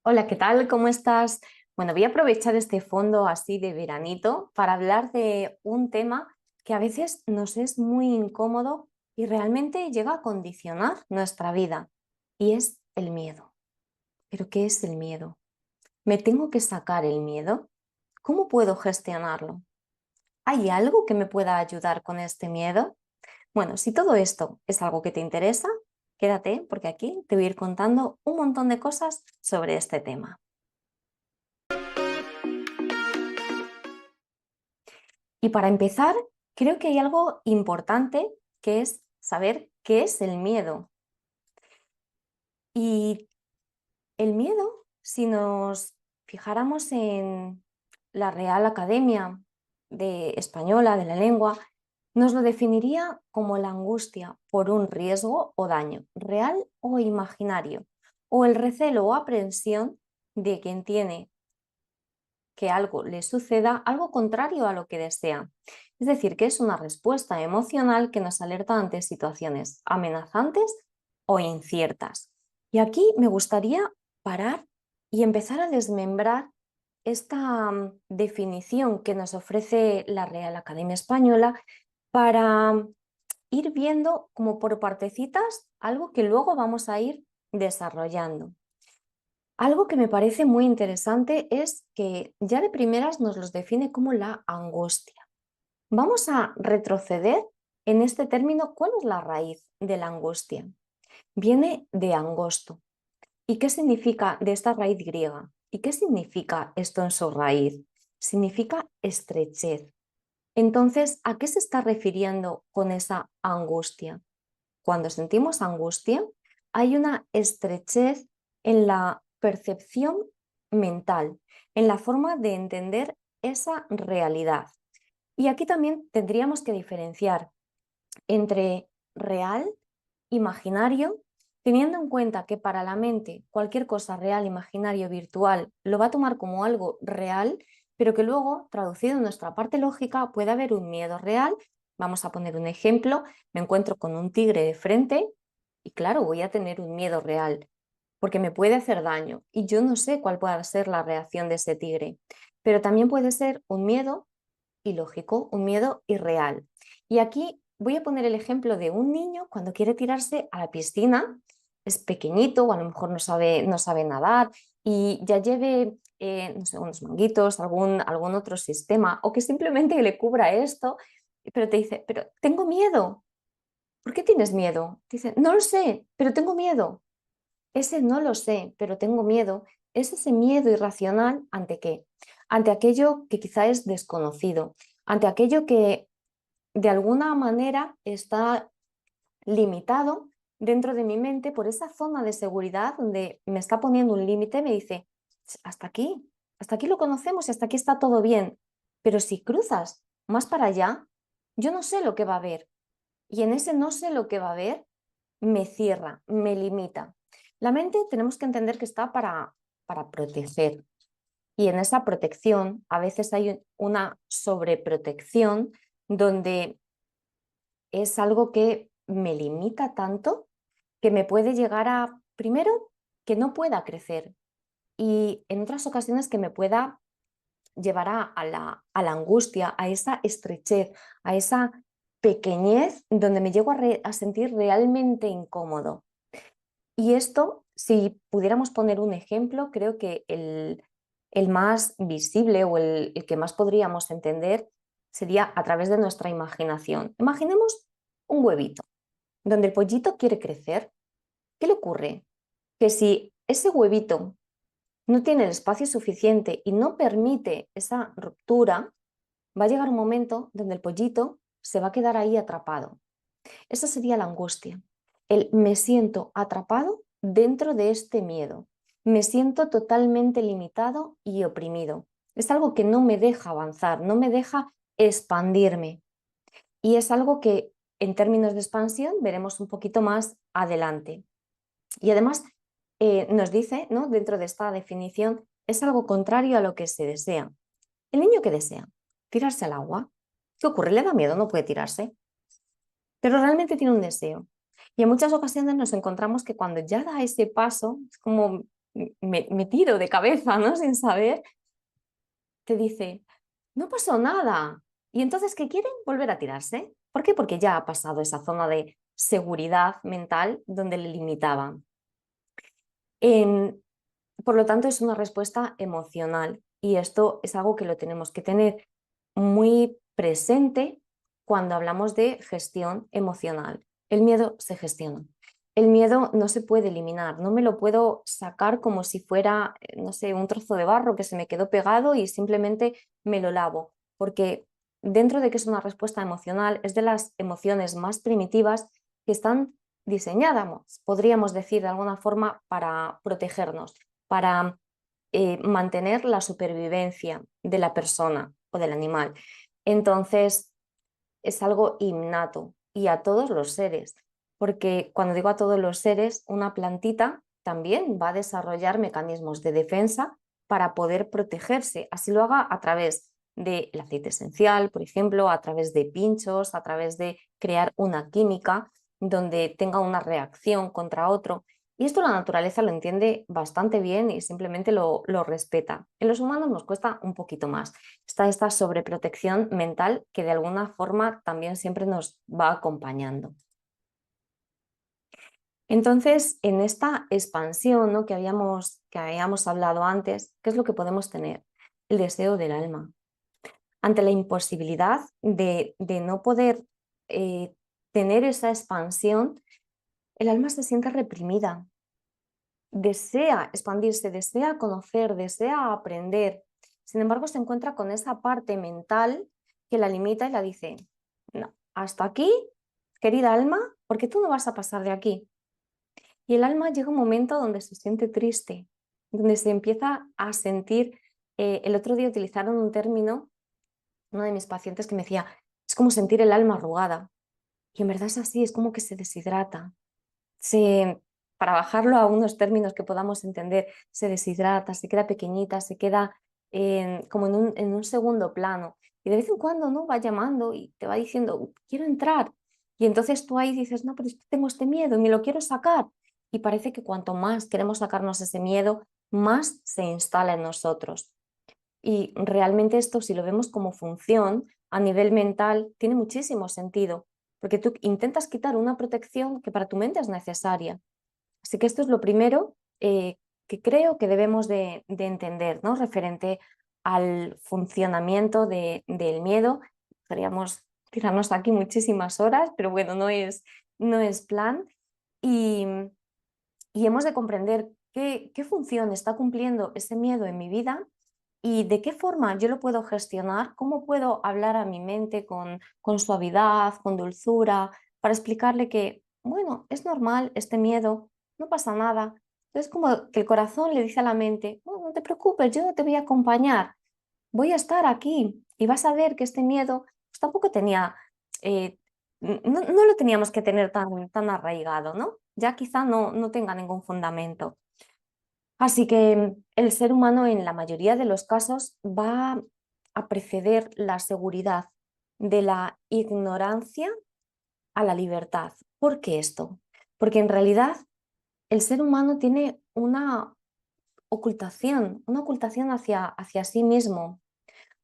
Hola, ¿qué tal? ¿Cómo estás? Bueno, voy a aprovechar este fondo así de veranito para hablar de un tema que a veces nos es muy incómodo y realmente llega a condicionar nuestra vida, y es el miedo. ¿Pero qué es el miedo? ¿Me tengo que sacar el miedo? ¿Cómo puedo gestionarlo? ¿Hay algo que me pueda ayudar con este miedo? Bueno, si todo esto es algo que te interesa, quédate porque aquí te voy a ir contando un montón de cosas sobre este tema. Y para empezar, creo que hay algo importante que es saber qué es el miedo. Y el miedo, si nos fijáramos en la Real Academia Española de la Lengua, nos lo definiría como la angustia por un riesgo o daño, real o imaginario, o el recelo o aprensión de quien tiene que algo le suceda, algo contrario a lo que desea. Es decir, que es una respuesta emocional que nos alerta ante situaciones amenazantes o inciertas. Y aquí me gustaría parar y empezar a desmembrar esta definición que nos ofrece la Real Academia Española para ir viendo como por partecitas algo que luego vamos a ir desarrollando. Algo que me parece muy interesante es que ya de primeras nos los define como la angustia. Vamos a retroceder en este término. ¿Cuál es la raíz de la angustia? Viene de angosto. ¿Y qué significa de esta raíz griega? ¿Y qué significa esto en su raíz? Significa estrechez. Entonces, ¿a qué se está refiriendo con esa angustia? Cuando sentimos angustia, hay una estrechez en la percepción mental, en la forma de entender esa realidad. Y aquí también tendríamos que diferenciar entre real, imaginario, teniendo en cuenta que para la mente cualquier cosa real, imaginario, virtual, lo va a tomar como algo real, pero que luego, traducido en nuestra parte lógica, puede haber un miedo real. Vamos a poner un ejemplo: me encuentro con un tigre de frente y claro, voy a tener un miedo real, porque me puede hacer daño y yo no sé cuál pueda ser la reacción de ese tigre, pero también puede ser un miedo ilógico, un miedo irreal. Y aquí voy a poner el ejemplo de un niño cuando quiere tirarse a la piscina, es pequeñito o a lo mejor no sabe nadar y ya lleve no sé, unos manguitos, algún otro sistema, o que simplemente le cubra esto, pero te dice, pero tengo miedo. ¿Por qué tienes miedo? Dice, no lo sé, pero tengo miedo. Ese no lo sé, pero tengo miedo, es ese miedo irracional. ¿Ante qué? Ante aquello que quizá es desconocido, ante aquello que de alguna manera está limitado dentro de mi mente por esa zona de seguridad donde me está poniendo un límite, me dice, hasta aquí lo conocemos y hasta aquí está todo bien, pero si cruzas más para allá, yo no sé lo que va a haber. Y en ese no sé lo que va a haber, me cierra, me limita. La mente tenemos que entender que está para proteger. Y en esa protección a veces hay una sobreprotección donde es algo que me limita tanto que me puede llegar a, primero, que no pueda crecer, y en otras ocasiones que me pueda llevar a la angustia, a esa estrechez, a esa pequeñez donde me llego a sentir realmente incómodo. Y esto, si pudiéramos poner un ejemplo, creo que el más visible o el que más podríamos entender sería a través de nuestra imaginación. Imaginemos un huevito donde el pollito quiere crecer. ¿Qué le ocurre? Que si ese huevito no tiene el espacio suficiente y no permite esa ruptura, va a llegar un momento donde el pollito se va a quedar ahí atrapado. Esa sería la angustia. El me siento atrapado dentro de este miedo. Me siento totalmente limitado y oprimido. Es algo que no me deja avanzar, no me deja expandirme. Y es algo que en términos de expansión veremos un poquito más adelante. Y además nos dice, ¿no?, dentro de esta definición, es algo contrario a lo que se desea. El niño que desea tirarse al agua, ¿qué ocurre? Le da miedo, no puede tirarse, pero realmente tiene un deseo. Y en muchas ocasiones nos encontramos que cuando ya da ese paso, es como me tiro de cabeza, ¿no? Sin saber, te dice, no pasó nada. Y entonces, ¿qué quieren? Volver a tirarse. ¿Por qué? Porque ya ha pasado esa zona de seguridad mental donde le limitaban. Por lo tanto, es una respuesta emocional y esto es algo que lo tenemos que tener muy presente cuando hablamos de gestión emocional. El miedo se gestiona. El miedo no se puede eliminar, no me lo puedo sacar como si fuera, no sé, un trozo de barro que se me quedó pegado y simplemente me lo lavo, porque dentro de que es una respuesta emocional, es de las emociones más primitivas que están diseñadas, podríamos decir de alguna forma, para protegernos, para mantener la supervivencia de la persona o del animal. Entonces, es algo innato y a todos los seres, porque cuando digo a todos los seres, una plantita también va a desarrollar mecanismos de defensa para poder protegerse, así lo haga a través del aceite esencial, por ejemplo, a través de pinchos, a través de crear una química donde tenga una reacción contra otro. Y esto la naturaleza lo entiende bastante bien y simplemente lo respeta. En los humanos nos cuesta un poquito más. Está esta sobreprotección mental que de alguna forma también siempre nos va acompañando. Entonces, en esta expansión, ¿no? que habíamos hablado antes, ¿qué es lo que podemos tener? El deseo del alma. Ante la imposibilidad de no poder tener esa expansión, el alma se siente reprimida, desea expandirse, desea conocer, desea aprender. Sin embargo, se encuentra con esa parte mental que la limita y la dice, no, hasta aquí, querida alma, porque tú no vas a pasar de aquí. Y el alma llega un momento donde se siente triste, donde se empieza a sentir, el otro día utilizaron un término, uno de mis pacientes que me decía, es como sentir el alma arrugada. Y en verdad es así, es como que se deshidrata. Para bajarlo a unos términos que podamos entender, se deshidrata, se queda pequeñita, se queda como en un segundo plano. Y de vez en cuando, ¿no? Va llamando y te va diciendo, quiero entrar. Y entonces tú ahí dices, no, pero es que tengo este miedo y me lo quiero sacar. Y parece que cuanto más queremos sacarnos ese miedo, más se instala en nosotros. Y realmente esto, si lo vemos como función a nivel mental, tiene muchísimo sentido, porque tú intentas quitar una protección que para tu mente es necesaria. Así que esto es lo primero que creo que debemos de entender, ¿no? Referente al funcionamiento del miedo. Podríamos tirarnos aquí muchísimas horas, pero bueno, no es plan. Y, y hemos de comprender qué función está cumpliendo ese miedo en mi vida y de qué forma yo lo puedo gestionar, cómo puedo hablar a mi mente con suavidad, con dulzura, para explicarle que, bueno, es normal este miedo, no pasa nada. Es como que el corazón le dice a la mente, no te preocupes, yo te voy a acompañar, voy a estar aquí y vas a ver que este miedo pues, tampoco tenía, no lo teníamos que tener tan arraigado, ¿no? Ya quizá no tenga ningún fundamento. Así que el ser humano en la mayoría de los casos va a preceder la seguridad de la ignorancia a la libertad. ¿Por qué esto? Porque en realidad el ser humano tiene una ocultación hacia sí mismo.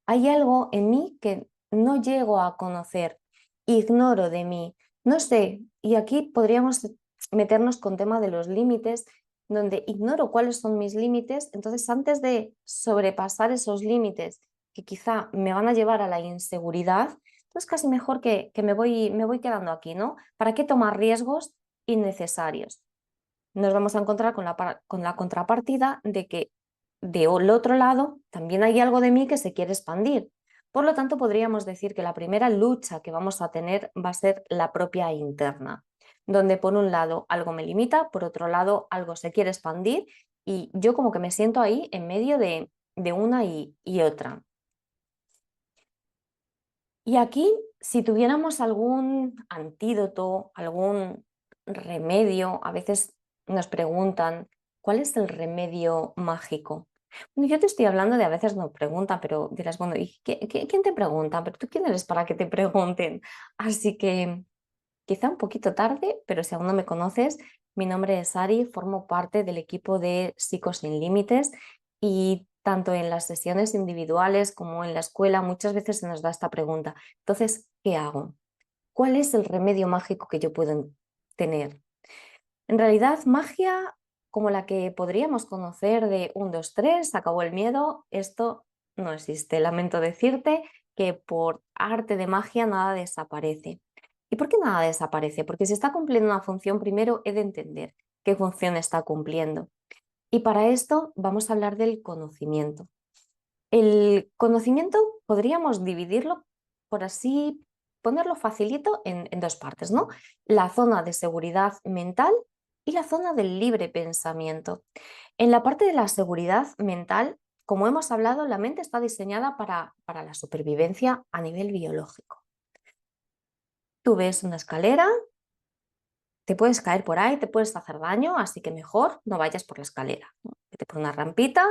Hay algo en mí que no llego a conocer, ignoro de mí, no sé, y aquí podríamos meternos con tema de los límites, donde ignoro cuáles son mis límites, entonces antes de sobrepasar esos límites que quizá me van a llevar a la inseguridad, pues casi mejor que me voy quedando aquí, ¿no? ¿Para qué tomar riesgos innecesarios? Nos vamos a encontrar con la contrapartida de que del otro lado también hay algo de mí que se quiere expandir. Por lo tanto, podríamos decir que la primera lucha que vamos a tener va a ser la propia interna, donde por un lado algo me limita, por otro lado algo se quiere expandir y yo como que me siento ahí en medio de una y otra. Y aquí, si tuviéramos algún antídoto, algún remedio, a veces nos preguntan, ¿cuál es el remedio mágico? Bueno, yo te estoy hablando de a veces nos preguntan, pero dirás, bueno, ¿y quién te pregunta? ¿Pero tú quién eres para que te pregunten? Así que quizá un poquito tarde, pero si aún no me conoces, Mi nombre es Ari, formo parte del equipo de Psico Sin Límites y tanto en las sesiones individuales como en la escuela muchas veces se nos da esta pregunta. Entonces, ¿qué hago? ¿Cuál es el remedio mágico que yo puedo tener? En realidad, magia como la que podríamos conocer de 1, 2, 3, acabó el miedo, esto no existe. Lamento decirte que por arte de magia nada desaparece. ¿Y por qué nada desaparece? Porque si está cumpliendo una función, primero he de entender qué función está cumpliendo. Y para esto vamos a hablar del conocimiento. El conocimiento podríamos dividirlo, por así ponerlo facilito, en dos partes, ¿no? La zona de seguridad mental y la zona del libre pensamiento. En la parte de la seguridad mental, como hemos hablado, la mente está diseñada para la supervivencia a nivel biológico. Tú ves una escalera, te puedes caer por ahí, te puedes hacer daño, así que mejor no vayas por la escalera, ¿no? Vete por una rampita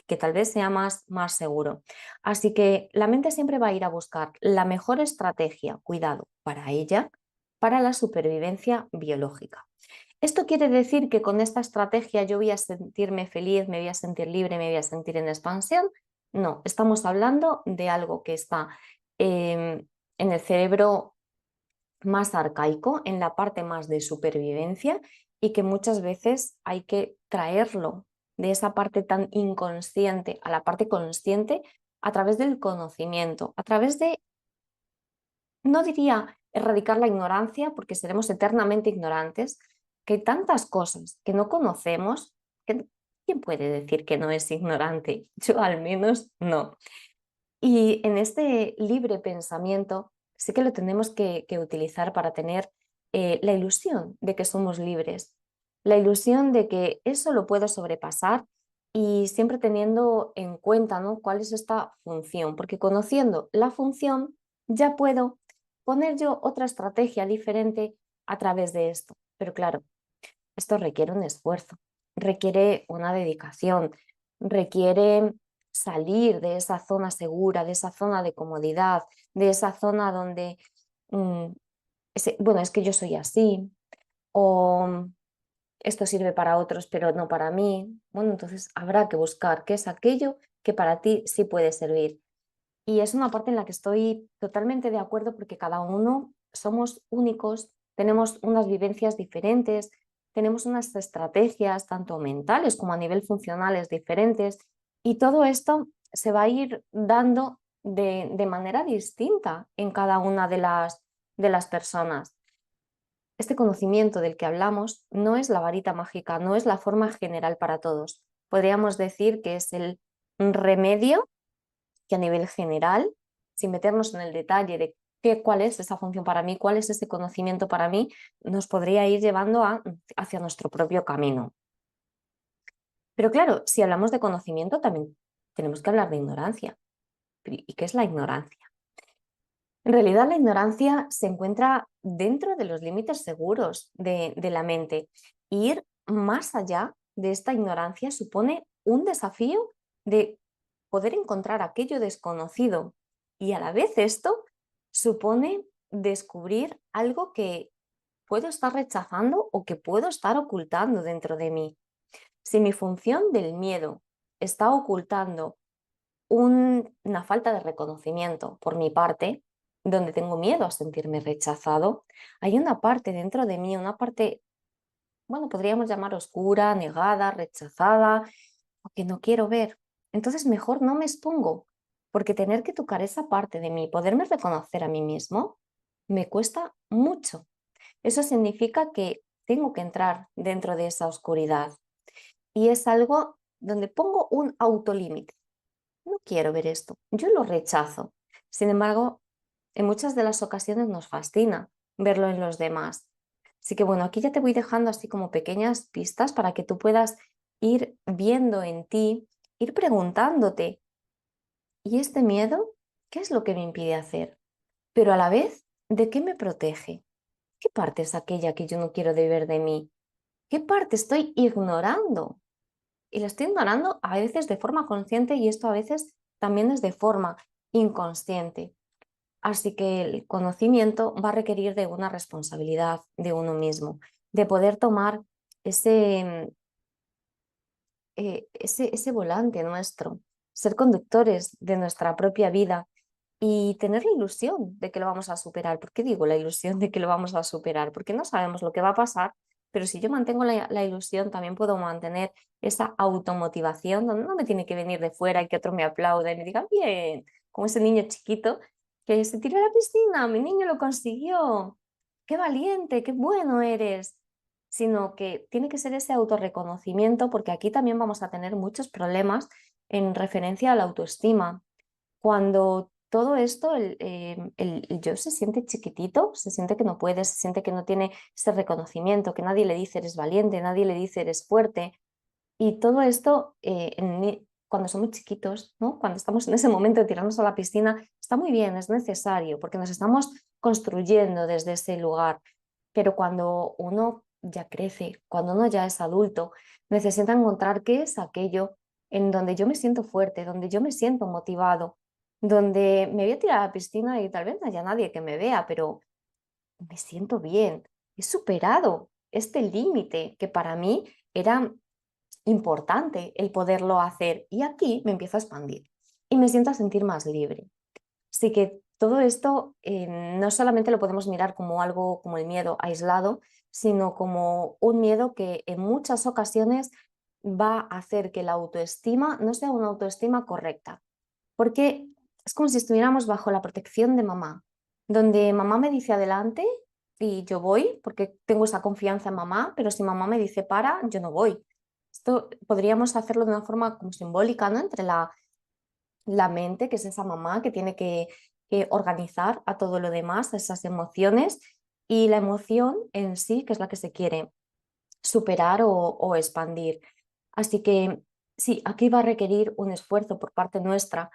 que tal vez sea más seguro. Así que la mente siempre va a ir a buscar la mejor estrategia, cuidado, para ella, para la supervivencia biológica. ¿Esto quiere decir que con esta estrategia yo voy a sentirme feliz, me voy a sentir libre, me voy a sentir en expansión? No, estamos hablando de algo que está en el cerebro más arcaico, en la parte más de supervivencia y que muchas veces hay que traerlo de esa parte tan inconsciente a la parte consciente a través del conocimiento, a través de, no diría erradicar la ignorancia, porque seremos eternamente ignorantes, que hay tantas cosas que no conocemos, que ¿quién puede decir que no es ignorante? Yo al menos no. Y en este libre pensamiento sí que lo tenemos que utilizar para tener la ilusión de que somos libres, la ilusión de que eso lo puedo sobrepasar y siempre teniendo en cuenta, ¿no?, cuál es esta función, porque conociendo la función ya puedo poner yo otra estrategia diferente a través de esto. Pero claro, esto requiere un esfuerzo, requiere una dedicación, requiere salir de esa zona segura, de esa zona de comodidad, de esa zona donde, mm, bueno, es que yo soy así, o esto sirve para otros, pero no para mí. Bueno, entonces habrá que buscar qué es aquello que para ti sí puede servir. Y es una parte en la que estoy totalmente de acuerdo porque cada uno somos únicos, tenemos unas vivencias diferentes, tenemos unas estrategias tanto mentales como a nivel funcionales diferentes y todo esto se va a ir dando de manera distinta en cada una de las personas. Este conocimiento del que hablamos no es la varita mágica, no es la forma general para todos. Podríamos decir que es el remedio que a nivel general, sin meternos en el detalle de cuál es esa función para mí, cuál es ese conocimiento para mí, nos podría ir llevando hacia nuestro propio camino. Pero claro, si hablamos de conocimiento, también tenemos que hablar de ignorancia. ¿Y qué es la ignorancia? En realidad, la ignorancia se encuentra dentro de los límites seguros de la mente. Ir más allá de esta ignorancia supone un desafío de poder encontrar aquello desconocido y a la vez esto supone descubrir algo que puedo estar rechazando o que puedo estar ocultando dentro de mí. Si mi función del miedo está ocultando una falta de reconocimiento por mi parte, donde tengo miedo a sentirme rechazado, hay una parte dentro de mí, una parte, bueno, podríamos llamar oscura, negada, rechazada, o que no quiero ver. Entonces mejor no me expongo, porque tener que tocar esa parte de mí, poderme reconocer a mí mismo, me cuesta mucho. Eso significa que tengo que entrar dentro de esa oscuridad y es algo donde pongo un autolímite. No quiero ver esto, yo lo rechazo. Sin embargo, en muchas de las ocasiones nos fascina verlo en los demás. Así que bueno, aquí ya te voy dejando así como pequeñas pistas para que tú puedas ir viendo en ti, ir preguntándote, ¿y este miedo qué es lo que me impide hacer? Pero a la vez, ¿de qué me protege? ¿Qué parte es aquella que yo no quiero de ver de mí? ¿Qué parte estoy ignorando? Y la estoy ignorando a veces de forma consciente y esto a veces también es de forma inconsciente. Así que el conocimiento va a requerir de una responsabilidad de uno mismo, de poder tomar ese, ese volante nuestro, ser conductores de nuestra propia vida y tener la ilusión de que lo vamos a superar. ¿Por qué digo la ilusión de que lo vamos a superar? Porque no sabemos lo que va a pasar, pero si yo mantengo la ilusión, también puedo mantener esa automotivación donde no me tiene que venir de fuera y que otro me aplaude y me diga, bien, como ese niño chiquito que se tiró a la piscina, mi niño lo consiguió, qué valiente, qué bueno eres, sino que tiene que ser ese autorreconocimiento, porque aquí también vamos a tener muchos problemas en referencia a la autoestima. Cuando todo esto, el yo se siente chiquitito, se siente que no puede, se siente que no tiene ese reconocimiento, que nadie le dice eres valiente, nadie le dice eres fuerte. Y todo esto, cuando somos chiquitos, ¿no? Cuando estamos en ese momento de tirarnos a la piscina, está muy bien, es necesario, porque nos estamos construyendo desde ese lugar. Pero cuando uno ya crece, cuando uno ya es adulto, necesita encontrar qué es aquello en donde yo me siento fuerte, donde yo me siento motivado, donde me voy a tirar a la piscina y tal vez no haya nadie que me vea, pero me siento bien. He superado este límite que para mí era importante el poderlo hacer y aquí me empiezo a expandir y me siento a sentir más libre. Así que todo esto no solamente lo podemos mirar como algo como el miedo aislado, sino como un miedo que en muchas ocasiones va a hacer que la autoestima no sea una autoestima correcta, porque es como si estuviéramos bajo la protección de mamá, donde mamá me dice adelante y yo voy porque tengo esa confianza en mamá, pero si mamá me dice para, yo no voy. Esto podríamos hacerlo de una forma como simbólica, ¿no? Entre la mente, que es esa mamá que tiene que organizar a todo lo demás, a esas emociones, y la emoción en sí, que es la que se quiere superar o expandir. Así que sí, aquí va a requerir un esfuerzo por parte nuestra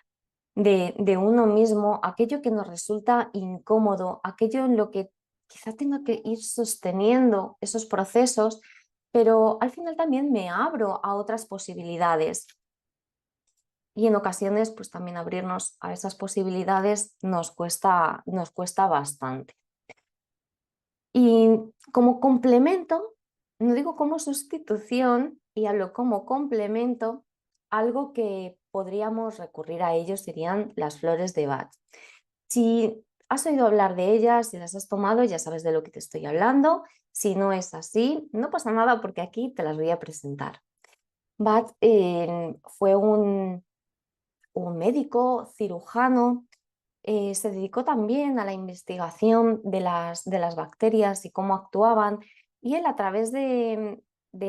de uno mismo, aquello que nos resulta incómodo, aquello en lo que quizá tenga que ir sosteniendo esos procesos, pero al final también me abro a otras posibilidades. Y en ocasiones, pues también abrirnos a esas posibilidades nos cuesta bastante. Y como complemento, no digo como sustitución, y hablo como complemento, algo que podríamos recurrir a ello serían las flores de Bach. Si has oído hablar de ellas, si las has tomado, ya sabes de lo que te estoy hablando. Si no es así, no pasa nada porque aquí te las voy a presentar. Bach fue un médico cirujano, se dedicó también a la investigación de las bacterias y cómo actuaban, y él a través de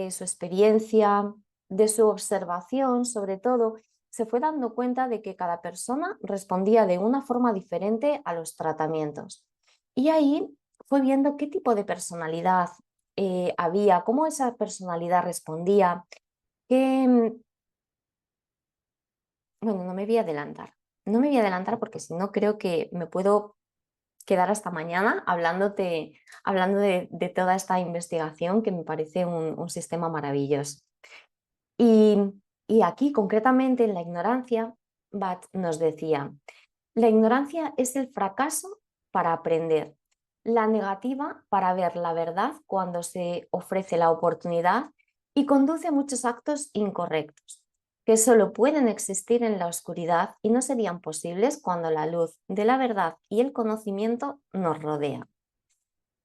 su experiencia, de su observación sobre todo, se fue dando cuenta de que cada persona respondía de una forma diferente a los tratamientos. Y ahí fue viendo qué tipo de personalidad había, cómo esa personalidad respondía, qué, bueno, no me voy a adelantar. No me voy a adelantar porque si no creo que me puedo quedar hasta mañana hablando de toda esta investigación que me parece un sistema maravilloso. Y, y aquí, concretamente en la ignorancia, Bat nos decía, la ignorancia es el fracaso para aprender, la negativa para ver la verdad cuando se ofrece la oportunidad y conduce a muchos actos incorrectos, que solo pueden existir en la oscuridad y no serían posibles cuando la luz de la verdad y el conocimiento nos rodea.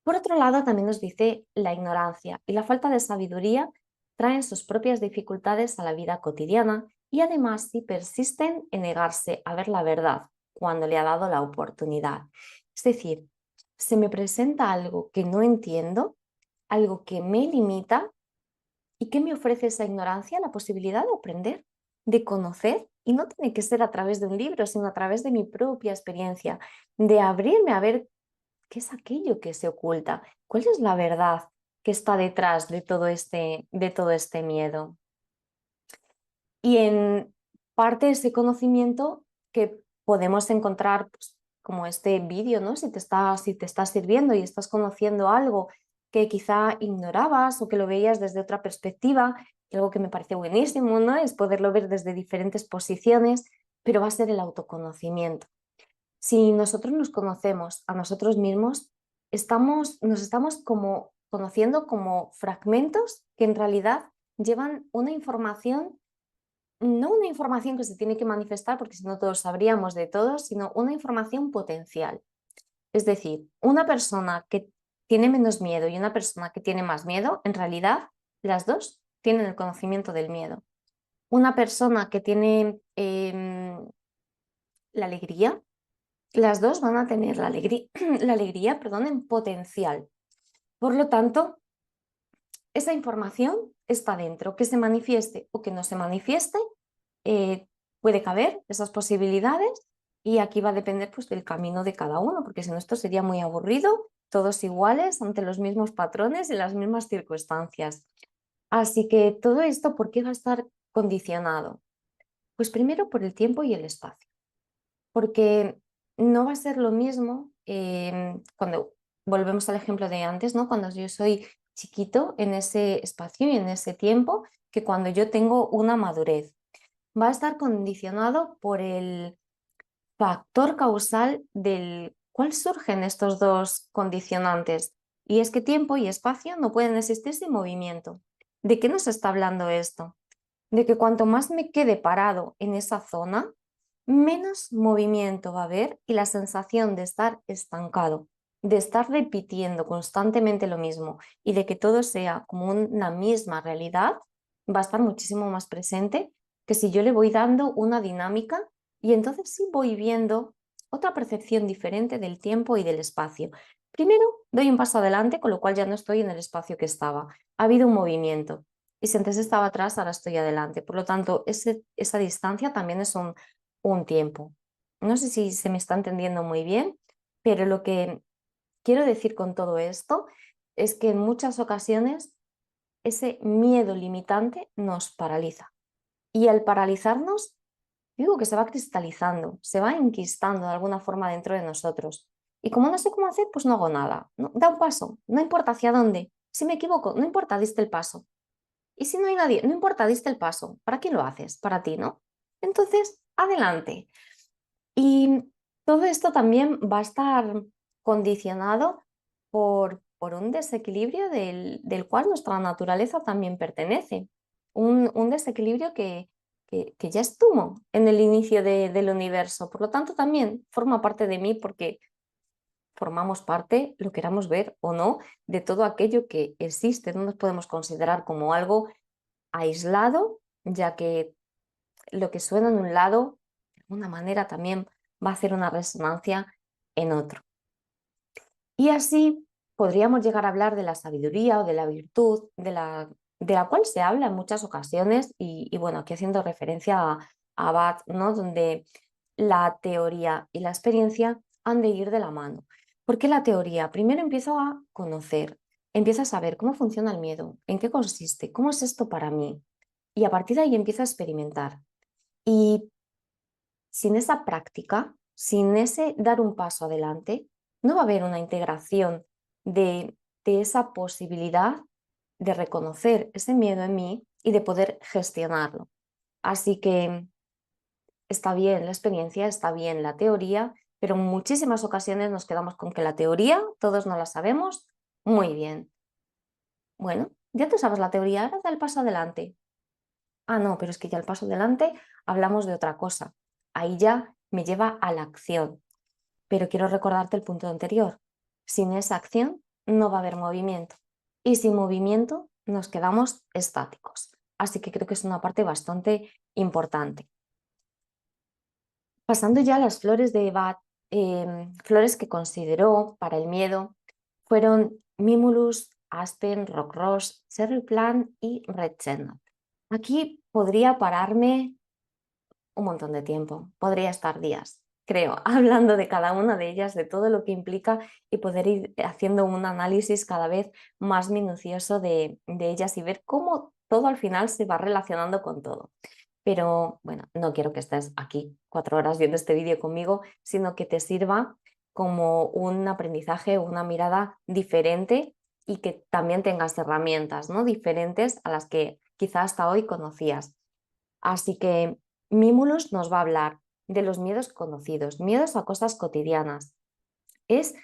Por otro lado, también nos dice la ignorancia y la falta de sabiduría traen sus propias dificultades a la vida cotidiana y además si persisten en negarse a ver la verdad cuando le ha dado la oportunidad. Es decir, se me presenta algo que no entiendo, algo que me limita y que me ofrece esa ignorancia, la posibilidad de aprender, de conocer, y no tiene que ser a través de un libro, sino a través de mi propia experiencia, de abrirme a ver qué es aquello que se oculta, cuál es la verdad que está detrás de todo este miedo. Y en parte ese conocimiento que podemos encontrar, pues, como este vídeo, ¿no? Si te está sirviendo y estás conociendo algo que quizá ignorabas o que lo veías desde otra perspectiva, y algo que me parece buenísimo, ¿no? Es poderlo ver desde diferentes posiciones, pero va a ser el autoconocimiento. Si nosotros nos conocemos a nosotros mismos, nos estamos como conociendo como fragmentos que en realidad llevan una información, no una información que se tiene que manifestar, porque si no todos sabríamos de todo, sino una información potencial. Es decir, una persona que tiene menos miedo y una persona que tiene más miedo, en realidad las dos tienen el conocimiento del miedo. Una persona que tiene la alegría, las dos van a tener la alegría, perdón, en potencial. Por lo tanto, esa información está dentro, que se manifieste o que no se manifieste, puede caber esas posibilidades y aquí va a depender pues, del camino de cada uno, porque si no esto sería muy aburrido, todos iguales ante los mismos patrones y las mismas circunstancias. Así que todo esto, ¿por qué va a estar condicionado? Pues primero por el tiempo y el espacio, porque no va a ser lo mismo cuando volvemos al ejemplo de antes, ¿no? Cuando yo soy chiquito en ese espacio y en ese tiempo, que cuando yo tengo una madurez. Va a estar condicionado por el factor causal del cuál surgen estos dos condicionantes. Y es que tiempo y espacio no pueden existir sin movimiento. ¿De qué nos está hablando esto? De que cuanto más me quede parado en esa zona, menos movimiento va a haber y la sensación de estar estancado, de estar repitiendo constantemente lo mismo y de que todo sea como una misma realidad, va a estar muchísimo más presente que si yo le voy dando una dinámica y entonces sí voy viendo otra percepción diferente del tiempo y del espacio. Primero doy un paso adelante, con lo cual ya no estoy en el espacio que estaba. Ha habido un movimiento. Y si antes estaba atrás, ahora estoy adelante. Por lo tanto, esa distancia también es un tiempo. No sé si se me está entendiendo muy bien, pero lo que quiero decir con todo esto es que en muchas ocasiones ese miedo limitante nos paraliza. Y al paralizarnos, digo que se va cristalizando, se va enquistando de alguna forma dentro de nosotros. Y como no sé cómo hacer, pues no hago nada. No, da un paso, no importa hacia dónde. Si me equivoco, no importa, diste el paso. Y si no hay nadie, no importa, diste el paso. ¿Para quién lo haces? Para ti, ¿no? Entonces, adelante. Y todo esto también va a estar condicionado por un desequilibrio del cual nuestra naturaleza también pertenece. Un desequilibrio que ya estuvo en el inicio del universo. Por lo tanto, también forma parte de mí porque formamos parte, lo queramos ver o no, de todo aquello que existe. No nos podemos considerar como algo aislado, ya que lo que suena en un lado, de alguna manera también va a hacer una resonancia en otro. Y así podríamos llegar a hablar de la sabiduría o de la virtud, de la cual se habla en muchas ocasiones, y bueno, aquí haciendo referencia a Bach, ¿no? Donde la teoría y la experiencia han de ir de la mano. ¿Por qué la teoría? Primero empiezo a conocer, empiezo a saber cómo funciona el miedo, en qué consiste, cómo es esto para mí, y a partir de ahí empiezo a experimentar. Y sin esa práctica, sin ese dar un paso adelante, no va a haber una integración de esa posibilidad de reconocer ese miedo en mí y de poder gestionarlo. Así que está bien la experiencia, está bien la teoría, pero en muchísimas ocasiones nos quedamos con que la teoría todos no la sabemos muy bien. Bueno, ya tú sabes la teoría, ahora da el paso adelante. Ah, no, pero es que ya el paso adelante hablamos de otra cosa. Ahí ya me lleva a la acción. Pero quiero recordarte el punto anterior. Sin esa acción no va a haber movimiento. Y sin movimiento nos quedamos estáticos. Así que creo que es una parte bastante importante. Pasando ya a las flores de Bach, flores que consideró para el miedo fueron Mimulus, Aspen, Rockross, Cherry Plant y Red Chestnut. Aquí podría pararme un montón de tiempo, podría estar días, creo, hablando de cada una de ellas, de todo lo que implica y poder ir haciendo un análisis cada vez más minucioso de ellas y ver cómo todo al final se va relacionando con todo. Pero bueno, no quiero que estés aquí 4 horas viendo este vídeo conmigo, sino que te sirva como un aprendizaje, una mirada diferente y que también tengas herramientas, ¿no? Diferentes a las que quizás hasta hoy conocías. Así que Mimulus nos va a hablar de los miedos conocidos, miedos a cosas cotidianas. Es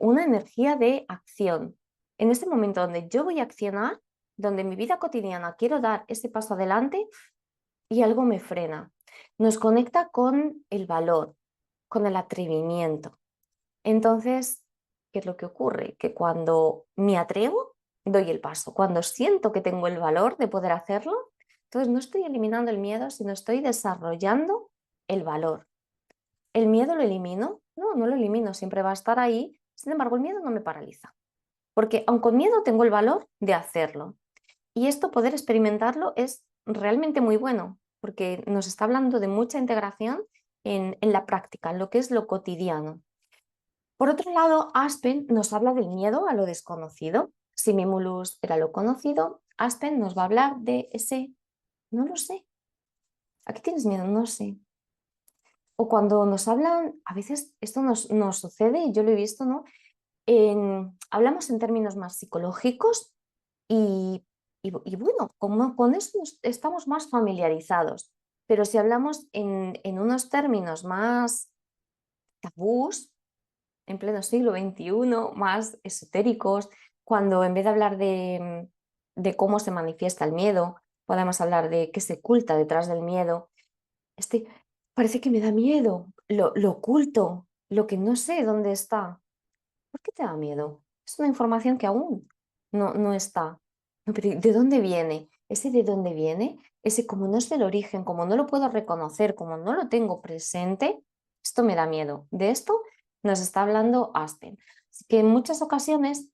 una energía de acción, En este momento donde yo voy a accionar, donde en mi vida cotidiana quiero dar ese paso adelante y algo me frena. Nos conecta con el valor, con el atrevimiento. Entonces, ¿qué es lo que ocurre? Que cuando me atrevo, doy el paso. Cuando siento que tengo el valor de poder hacerlo, entonces no estoy eliminando el miedo, sino estoy desarrollando el valor. ¿El miedo lo elimino? No, no lo elimino, siempre va a estar ahí. Sin embargo, el miedo no me paraliza, porque aun con miedo tengo el valor de hacerlo. Y esto, poder experimentarlo, es realmente muy bueno, porque nos está hablando de mucha integración en la práctica, en lo que es lo cotidiano. Por otro lado, Aspen nos habla del miedo a lo desconocido. Si Mimulus era lo conocido, Aspen nos va a hablar de ese no lo sé. ¿A qué tienes miedo? No sé. O cuando nos hablan, a veces esto nos sucede, y yo lo he visto, ¿no? Hablamos en términos más psicológicos y bueno, como con eso estamos más familiarizados. Pero si hablamos en unos términos más tabús, en pleno siglo XXI, más esotéricos, cuando en vez de hablar de cómo se manifiesta el miedo, podemos hablar de qué se oculta detrás del miedo. Este, parece que me da miedo, lo oculto, lo que no sé dónde está. ¿Por qué te da miedo? Es una información que aún no está. No, pero ¿de dónde viene? Ese de dónde viene, ese como no es del origen, como no lo puedo reconocer, como no lo tengo presente, esto me da miedo. De esto nos está hablando Aspen. Así que en muchas ocasiones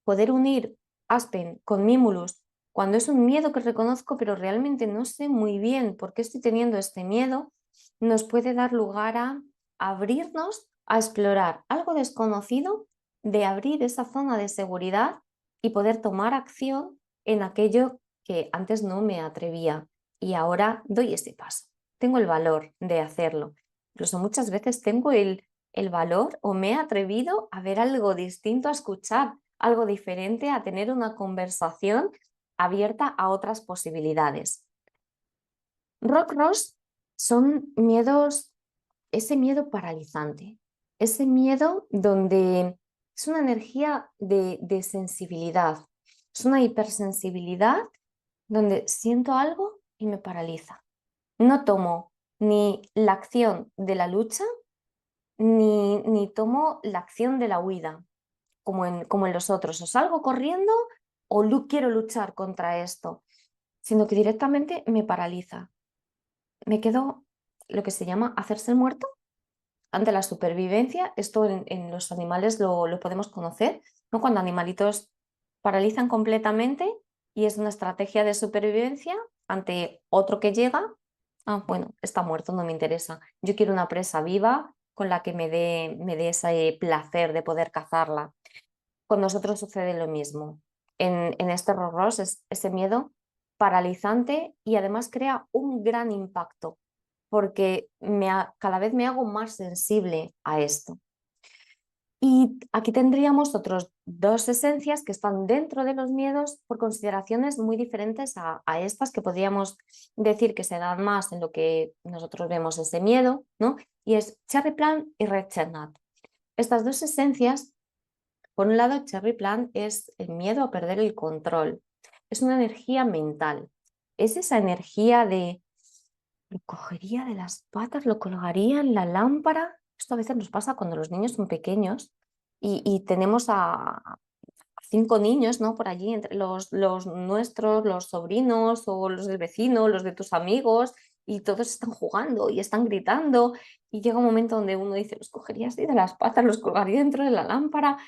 poder unir Aspen con Mimulus cuando es un miedo que reconozco, pero realmente no sé muy bien por qué estoy teniendo este miedo, nos puede dar lugar a abrirnos a explorar algo desconocido, de abrir esa zona de seguridad y poder tomar acción en aquello que antes no me atrevía y ahora doy ese paso. Tengo el valor de hacerlo. Incluso muchas veces tengo el valor o me he atrevido a ver algo distinto, a escuchar algo diferente, a tener una conversación abierta a otras posibilidades. Rock Ross son miedos, ese miedo paralizante, ese miedo donde es una energía de sensibilidad, es una hipersensibilidad donde siento algo y me paraliza. No tomo ni la acción de la lucha, ni tomo la acción de la huida, como en los otros. O salgo corriendo o quiero luchar contra esto, sino que directamente me paraliza. Me quedo lo que se llama hacerse el muerto ante la supervivencia. Esto en los animales lo podemos conocer, ¿no? Cuando animalitos paralizan completamente y es una estrategia de supervivencia ante otro que llega. Ah, bueno, está muerto, no me interesa. Yo quiero una presa viva con la que me dé ese placer de poder cazarla. Con nosotros sucede lo mismo. En este Ross es ese miedo paralizante y además crea un gran impacto porque cada vez me hago más sensible a esto. Y aquí tendríamos otras dos esencias que están dentro de los miedos por consideraciones muy diferentes a estas que podríamos decir que se dan más en lo que nosotros vemos ese miedo, ¿no? Y es Cherry Plant y Red Chestnut. Estas dos esencias, por un lado, Cherry Plant es el miedo a perder el control. Es una energía mental. Es esa energía de lo cogería de las patas, lo colgaría en la lámpara. Esto a veces nos pasa cuando los niños son pequeños y tenemos a 5 niños, ¿no? Por allí, entre los nuestros, los sobrinos o los del vecino, los de tus amigos, y todos están jugando y están gritando. Y llega un momento donde uno dice, los cogería así de las patas, los colgaría dentro de la lámpara.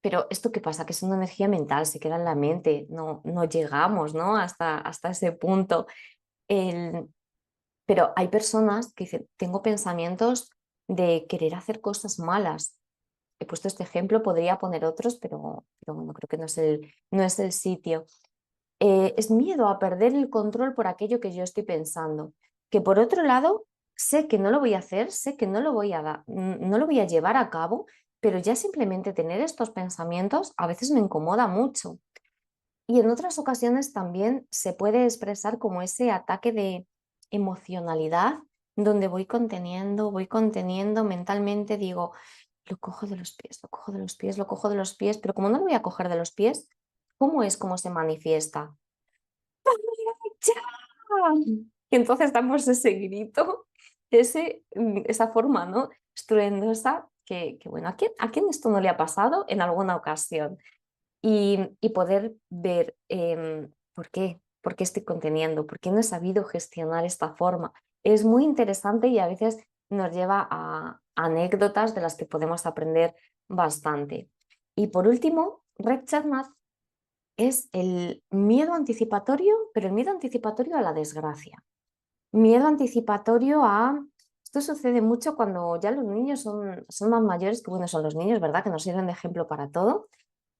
Pero ¿esto qué pasa? Que es una energía mental, se queda en la mente, no llegamos, ¿no? Hasta ese punto. El, pero hay personas que dicen, tengo pensamientos de querer hacer cosas malas. He puesto este ejemplo, podría poner otros, pero bueno, creo que no es el sitio. Es miedo a perder el control por aquello que yo estoy pensando. Que por otro lado, sé que no lo voy a hacer, sé que no lo voy a llevar a cabo, pero ya simplemente tener estos pensamientos a veces me incomoda mucho. Y en otras ocasiones también se puede expresar como ese ataque de emocionalidad, donde voy conteniendo mentalmente, digo, lo cojo de los pies, lo cojo de los pies, lo cojo de los pies, pero como no lo voy a coger de los pies, ¿cómo es cómo se manifiesta? ¡Ya! Y entonces damos ese grito, esa forma, ¿no? Estruendosa, bueno, ¿a quién esto no le ha pasado en alguna ocasión? Y poder ver por qué estoy conteniendo, por qué no he sabido gestionar esta forma. Es muy interesante y a veces nos lleva a anécdotas de las que podemos aprender bastante. Y por último, Red Chatmat es el miedo anticipatorio, pero el miedo anticipatorio a la desgracia. Miedo anticipatorio a... Esto sucede mucho cuando ya los niños son más mayores, que bueno, son los niños, ¿verdad? Que nos sirven de ejemplo para todo,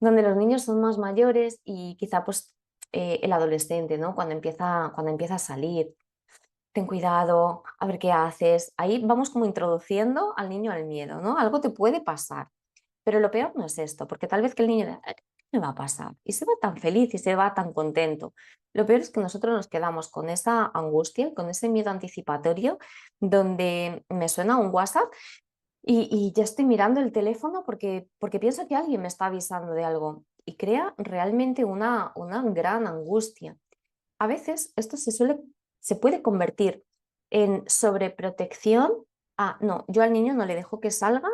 donde los niños son más mayores y quizá pues el adolescente, ¿no? Cuando empieza a salir, ten cuidado, a ver qué haces. Ahí vamos como introduciendo al niño al miedo, ¿no? Algo te puede pasar. Pero lo peor no es esto, porque tal vez que el niño diga, ¿qué me va a pasar? Y se va tan feliz y se va tan contento. Lo peor es que nosotros nos quedamos con esa angustia, con ese miedo anticipatorio, donde me suena un WhatsApp y ya estoy mirando el teléfono porque pienso que alguien me está avisando de algo y crea realmente una gran angustia. A veces esto se puede convertir en sobreprotección a, no, yo al niño no le dejo que salga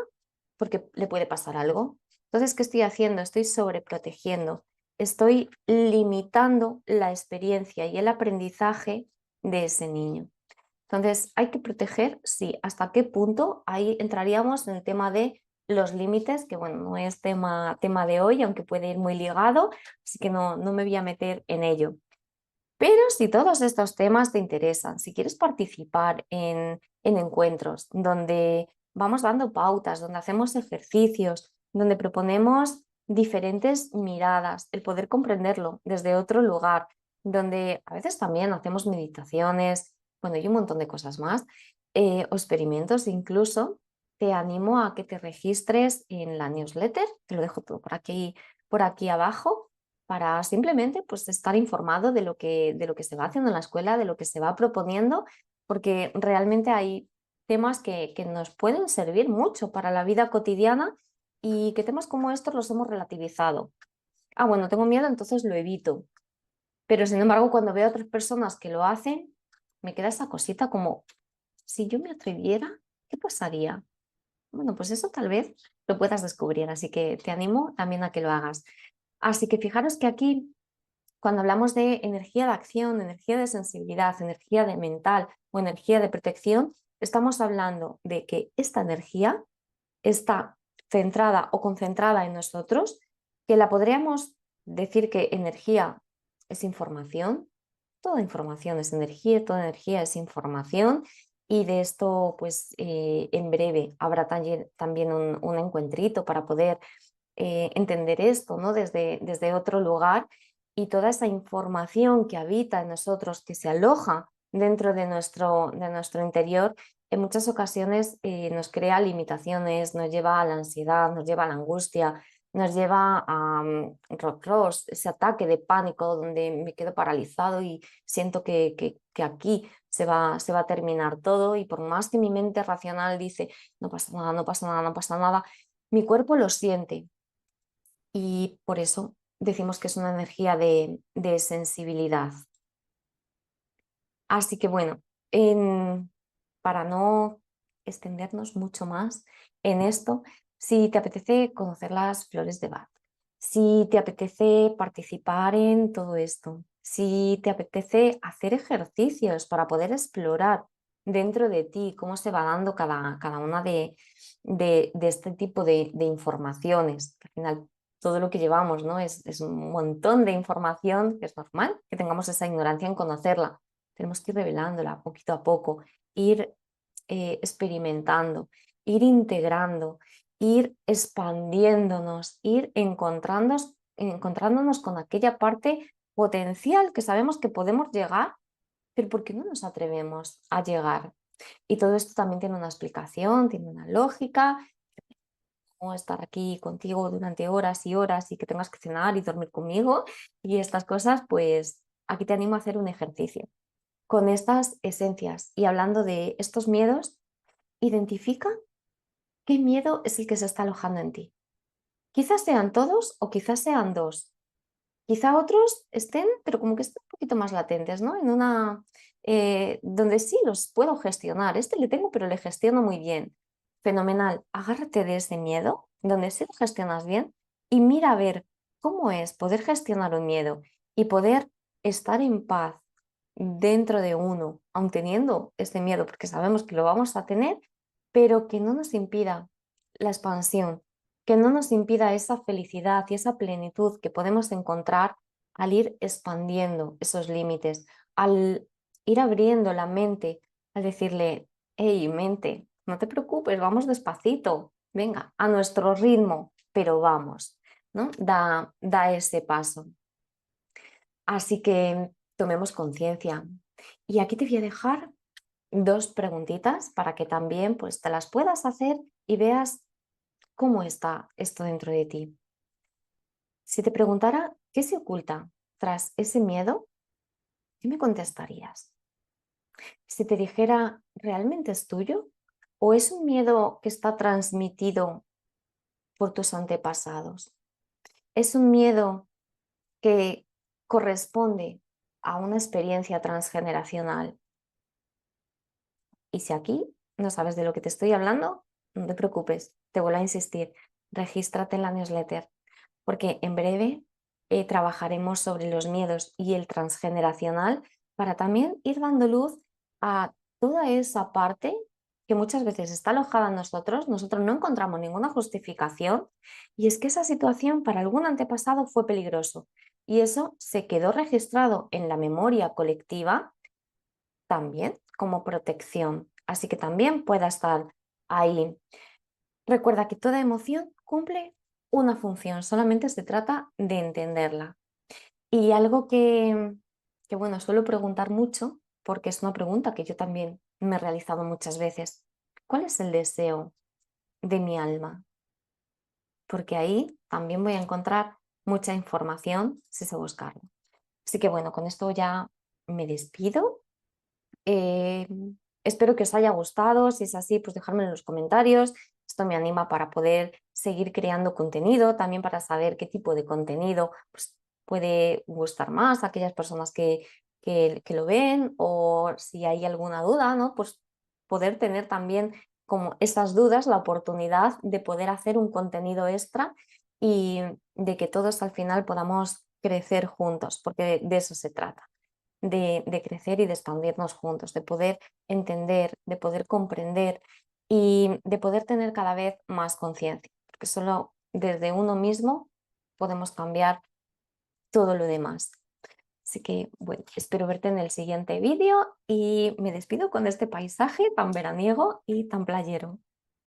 porque le puede pasar algo. Entonces, ¿qué estoy haciendo? Estoy sobreprotegiendo, estoy limitando la experiencia y el aprendizaje de ese niño. Entonces, hay que proteger, sí. ¿Hasta qué punto? Ahí entraríamos en el tema de los límites, que bueno, no es tema de hoy, aunque puede ir muy ligado, así que no me voy a meter en ello. Pero si todos estos temas te interesan, si quieres participar en encuentros donde vamos dando pautas, donde hacemos ejercicios, donde proponemos diferentes miradas, el poder comprenderlo desde otro lugar, donde a veces también hacemos meditaciones, bueno, y un montón de cosas más, o experimentos incluso, te animo a que te registres en la newsletter, te lo dejo todo por aquí abajo para simplemente pues, estar informado de lo que se va haciendo en la escuela, de lo que se va proponiendo, porque realmente hay temas que nos pueden servir mucho para la vida cotidiana y que temas como estos los hemos relativizado. Ah, bueno, tengo miedo, entonces lo evito. Pero sin embargo, cuando veo a otras personas que lo hacen, me queda esa cosita como, si yo me atreviera, ¿qué pasaría? Bueno, pues eso tal vez lo puedas descubrir, así que te animo también a que lo hagas. Así que fijaros que aquí cuando hablamos de energía de acción, energía de sensibilidad, energía de mental o energía de protección, estamos hablando de que esta energía está centrada o concentrada en nosotros, que la podríamos decir que energía es información, toda información es energía, toda energía es información y de esto pues en breve habrá también un encuentrito para poder entender esto, ¿no? Desde otro lugar y toda esa información que habita en nosotros, que se aloja dentro de nuestro interior, en muchas ocasiones nos crea limitaciones, nos lleva a la ansiedad, nos lleva a la angustia, nos lleva a ese ataque de pánico donde me quedo paralizado y siento que aquí se va a terminar todo y por más que mi mente racional dice no pasa nada, no pasa nada, no pasa nada, mi cuerpo lo siente y por eso decimos que es una energía de sensibilidad. Así que bueno, para no extendernos mucho más en esto, si te apetece conocer las flores de Bach, si te apetece participar en todo esto, si te apetece hacer ejercicios para poder explorar dentro de ti cómo se va dando cada una de este tipo de informaciones, que al final todo lo que llevamos, ¿no? Es un montón de información que es normal que tengamos esa ignorancia en conocerla. Tenemos que ir revelándola poquito a poco, ir experimentando, ir integrando, ir expandiéndonos, ir encontrándonos con aquella parte potencial que sabemos que podemos llegar, pero ¿por qué no nos atrevemos a llegar? Y todo esto también tiene una explicación, tiene una lógica, como estar aquí contigo durante horas y horas y que tengas que cenar y dormir conmigo y estas cosas, pues aquí te animo a hacer un ejercicio con estas esencias y hablando de estos miedos, identifica ¿Qué miedo es el que se está alojando en ti? Quizás sean todos o quizás sean dos. Quizá otros estén, pero como que estén un poquito más latentes, ¿no? En una, donde sí los puedo gestionar. Este le tengo, pero le gestiono muy bien. Fenomenal. Agárrate de ese miedo, donde sí lo gestionas bien, y mira a ver cómo es poder gestionar un miedo y poder estar en paz dentro de uno, aun teniendo este miedo, porque sabemos que lo vamos a tener, pero que no nos impida la expansión, que no nos impida esa felicidad y esa plenitud que podemos encontrar al ir expandiendo esos límites, al ir abriendo la mente, al decirle, hey, mente, no te preocupes, vamos despacito, venga, a nuestro ritmo, pero vamos, ¿no? Da ese paso. Así que tomemos conciencia. Y aquí te voy a dejar dos preguntitas para que también pues, te las puedas hacer y veas cómo está esto dentro de ti. Si te preguntara qué se oculta tras ese miedo, ¿qué me contestarías? Si te dijera, ¿realmente es tuyo? ¿O es un miedo que está transmitido por tus antepasados? ¿Es un miedo que corresponde a una experiencia transgeneracional? Y si aquí no sabes de lo que te estoy hablando, no te preocupes, te vuelvo a insistir, regístrate en la newsletter, porque en breve trabajaremos sobre los miedos y el transgeneracional para también ir dando luz a toda esa parte que muchas veces está alojada en nosotros no encontramos ninguna justificación, y es que esa situación para algún antepasado fue peligroso y eso se quedó registrado en la memoria colectiva también como protección, así que también pueda estar ahí. Recuerda que toda emoción cumple una función, solamente se trata de entenderla. Y algo que bueno, suelo preguntar mucho, porque es una pregunta que yo también me he realizado muchas veces. ¿Cuál es el deseo de mi alma? Porque ahí también voy a encontrar mucha información si sé buscarlo. Así que bueno, con esto ya me despido. Eh, Espero que os haya gustado. Si es así, pues dejadme en los comentarios. Esto me anima para poder seguir creando contenido, también para saber qué tipo de contenido pues, puede gustar más a aquellas personas que lo ven, o si hay alguna duda, ¿no? Pues poder tener también como esas dudas, la oportunidad de poder hacer un contenido extra y de que todos al final podamos crecer juntos, porque de eso se trata de crecer y de expandirnos juntos, de poder entender, de poder comprender y de poder tener cada vez más conciencia, porque solo desde uno mismo podemos cambiar todo lo demás. Así que, bueno, espero verte en el siguiente vídeo y me despido con este paisaje tan veraniego y tan playero.